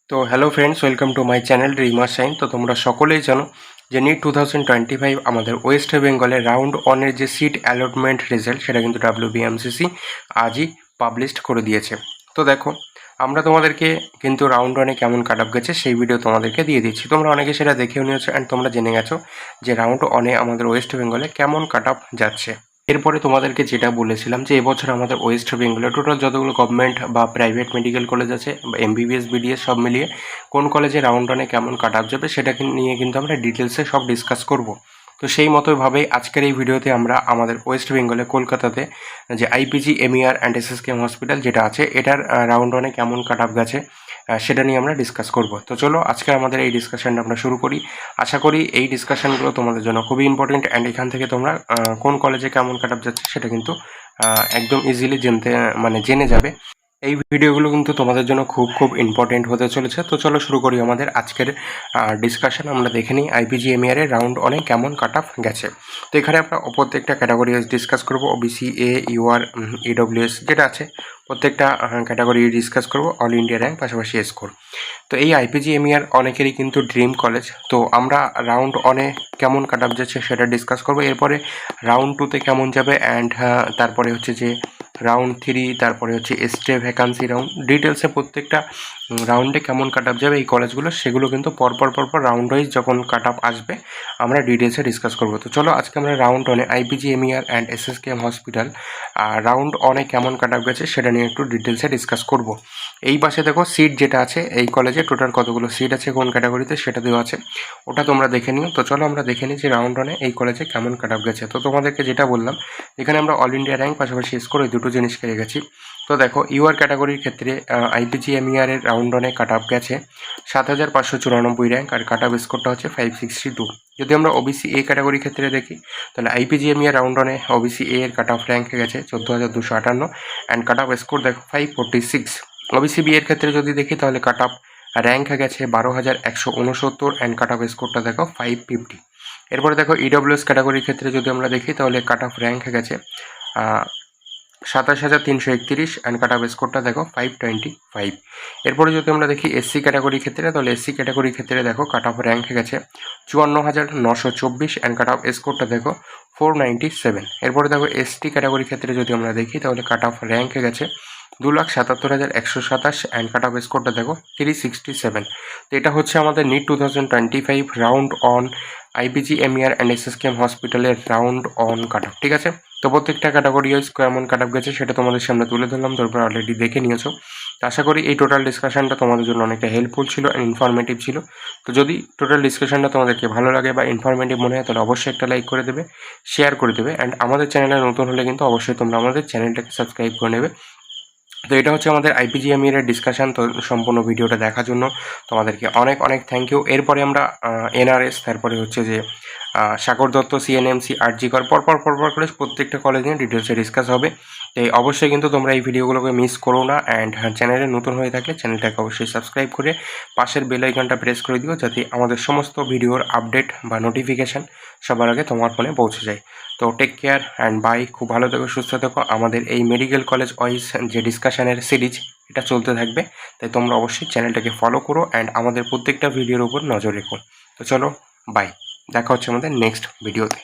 তো hello friends, welcome to my channel Rima shine. তো তোমরা সকলেই জানো যে নিট 2025 আমাদের ওয়েস্ট বেঙ্গলের রাউন্ড ওয়ানের যে সিট অ্যালটমেন্ট রেজাল্ট সেটা কিন্তু WBMCC আজই পাবলিশড করে দিয়েছে। তো দেখো, আমরা তোমাদেরকে কিন্তু রাউন্ড ওয়ানে কেমন কাট অফ গেছে সেই ভিডিও তোমাদেরকে দিয়ে দিচ্ছি। তোমরা অনেকে সেটা দেখেও নিয়েছো অ্যান্ড তোমরা জেনে গেছো যে রাউন্ড ওয়ানে আমাদের ওয়েস্ট বেঙ্গলে কেমন কাট অফ যাচ্ছে। এরপরে তোমাদেরকে যেটা বলেছিলাম যে এবছর আমাদের ওয়েস্ট বেঙ্গলে টোটাল যতগুলো গভর্নমেন্ট বা প্রাইভেট মেডিকেল কলেজ আছে, MBBS BDS সব মিলিয়ে কোন কলেজে রাউন্ড ওয়ানে কেমন কাট আপ যাবে সেটা নিয়ে কিন্তু আমরা ডিটেলসে সব ডিসকাস করব। তো সেই মতোভাবেই আজকের এই ভিডিওতে আমরা আমাদের ওয়েস্ট বেঙ্গলে কলকাতাতে যে IPG MER and SSKM hospital যেটা আছে এটার রাউন্ড ওয়ানে কেমন কাট আপ গেছে সেটা নিয়ে আমরা ডিসকাস করব। তো চলো আজকে আমাদের এই ডিসকাশনটা আমরা শুরু করি। আশা করি এই ডিসকাশনগুলো তোমাদের জন্য খুবই ইম্পর্টেন্ট অ্যান্ড এখান থেকে তোমরা কোন কলেজে কেমন কাট আপ যাচ্ছে সেটা কিন্তু একদম ইজিলি জেনে যাবে। এই ভিডিওগুলো কিন্তু তোমাদের জন্য খুব ইম্পর্টেন্ট হতে চলেছে। তো চলো শুরু করি আমাদের আজকের ডিসকাশন। আমরা দেখে নিই IPG MER এর রাউন্ড অনেক কেমন কাট অফ গেছে। তো এখানে আমরা প্রত্যেকটা ক্যাটাগরি ডিসকাস করবো, OBC A UR EWS যেটা আছে প্রত্যেকটা ক্যাটাগরি ডিসকাস করব, অল ইন্ডিয়া র্যাঙ্ক পাশাপাশি স্কোর। তো এই IPG MER অনেকেরই কিন্তু ড্রিম কলেজ। তো আমরা রাউন্ড অনে কেমন কাট অফ যাচ্ছে সেটা ডিসকাস করবো, এরপরে রাউন্ড টুতে কেমন যাবে অ্যান্ড তারপরে হচ্ছে যে রাউন্ড 3, তারপরে হচ্ছে স্টে ভ্যাকান্সি রাউন্ড, ডিটেলসে প্রত্যেকটা রাউন্ডে কেমন কাট আপ যাবে এই কলেজগুলো সেগুলো কিন্তু পরপর রাউন্ড ওয়াইজ যখন কাট আপ আসবে আমরা ডিটেলসে ডিসকাস করবো। তো চলো আজকে আমরা রাউন্ড ওয়ানে IPG MER and SSKM hospital round অনে কেমন কাট আপ গেছে সেটা নিয়ে একটু ডিটেলসে ডিসকাস করব। এই পাশে দেখো সিট যেটা আছে এই কলেজে টোটাল কতগুলো সিট আছে কোন ক্যাটাগরিতে সেটা দেওয়া আছে, ওটা তোমরা দেখে নিও। তো চলো আমরা দেখে নিই যে রাউন্ড ওয়ানে এই কলেজে কেমন কাট আপ গেছে। তো তোমাদেরকে যেটা বললাম এখানে আমরা অল ইন্ডিয়া র্যাঙ্ক পাশাপাশি স্কোর এই দুটো জিনিস পেয়ে গেছি। তো দেখো UR ক্যাটাগরির ক্ষেত্রে IPG MER এর রাউন্ড ওয়ানে কাট আপ গেছে 7594 র্যাঙ্ক আর কাট আপ স্কোরটা হচ্ছে 562। যদি আমরা OBC A ক্যাটাগরির ক্ষেত্রে দেখি তাহলে IPG MER রাউন্ড ওয়ানে OBC A এর কাট অফ র্যাঙ্ক গেছে 14258 অ্যান্ড কাট অফ স্কোর দেখো 546। OBC B এর ক্ষেত্রে যদি দেখি তাহলে কাট অফ র্যাঙ্ক গেছে 12169 অ্যান্ড কাট অফ স্কোরটা দেখো 550। এরপরে দেখো EWS ক্যাটাগরির ক্ষেত্রে যদি আমরা দেখি তাহলে কাট অফ র্যাঙ্ক গেছে 27331 অ্যান্ড কাট অফ স্কোরটা দেখো 525। এরপরে যদি আমরা দেখি SC ক্যাটাগরির ক্ষেত্রে তাহলে SC ক্যাটাগরির ক্ষেত্রে দেখো কাট অফ র্যাঙ্ক গেছে 54924 অ্যান্ড কাট অফ স্কোরটা দেখো 497। এরপরে দেখো ST ক্যাটাগরির ক্ষেত্রে যদি আমরা দেখি তাহলে কাট অফ র্যাঙ্ক গেছে 2,77,127 অ্যান্ড কাট অফ স্কোরটা দেখো 367। তো এটা হচ্ছে আমাদের NEET 2025 round on IPG MER and SSKM হসপিটালের রাউন্ড অন কাট অফ। ঠিক আছে, তো প্রত্যেকটা ক্যাটাগরি ওয়াইজ কেমন কাট অফ গেছে সেটা তোমাদের সামনে তুলে ধরলাম, তারপর অলরেডি দেখে নিয়েছো। তো আশা করি এই টোটাল ডিসকাশনটা তোমাদের জন্য অনেকটা হেল্পফুল ছিল অ্যান্ড ইনফরমেটিভ ছিল। তো যদি টোটাল ডিসকাশনটা তোমাদেরকে ভালো লাগে বা ইনফরমেটিভ মনে হয় তাহলে অবশ্যই একটা লাইক করে দেবে, শেয়ার করে দেবে অ্যান্ড আমাদের চ্যানেলে নতুন হলে কিন্তু অবশ্যই তোমরা আমাদের চ্যানেলটাকে সাবস্ক্রাইব করে নেবে। তো এটা হচ্ছে আমাদের IPG MER এর ডিসকাশন। তো সম্পূর্ণ ভিডিওটা দেখার জন্য তোমাদেরকে অনেক থ্যাংক ইউ। এরপরে আমরা NRS, তারপরে হচ্ছে যে সাগর দত্ত, CNMC, RG কর পরপর করে প্রত্যেকটা কলেজ নিয়ে ডিটেলসে ডিসকাস হবে। তো অবশ্যই কিন্তু তোমরা এই ভিডিওগুলোকে মিস করো না অ্যান্ড চ্যানেলে নতুন হয়ে থাকলে চ্যানেলটাকে অবশ্যই সাবস্ক্রাইব করে পাশের বেল আইকনটা প্রেস করে দিও যাতে আমাদের সমস্ত ভিডিওর আপডেট বা নোটিফিকেশান সবার আগে তোমার ফোনে পৌঁছে যায়। তো টেক কেয়ার অ্যান্ড বাই, খুব ভালো থেকো, সুস্থ থেকো। আমাদের এই মেডিকেল কলেজ ওয়াইজ যে ডিসকাশনের সিরিজ এটা চলতে থাকবে, তাই তোমরা অবশ্যই চ্যানেলটাকে ফলো করো অ্যান্ড আমাদের প্রত্যেকটা ভিডিওর উপর নজর রেখো। তো চলো বাই, দেখা হচ্ছে আমাদের নেক্সট ভিডিওতে।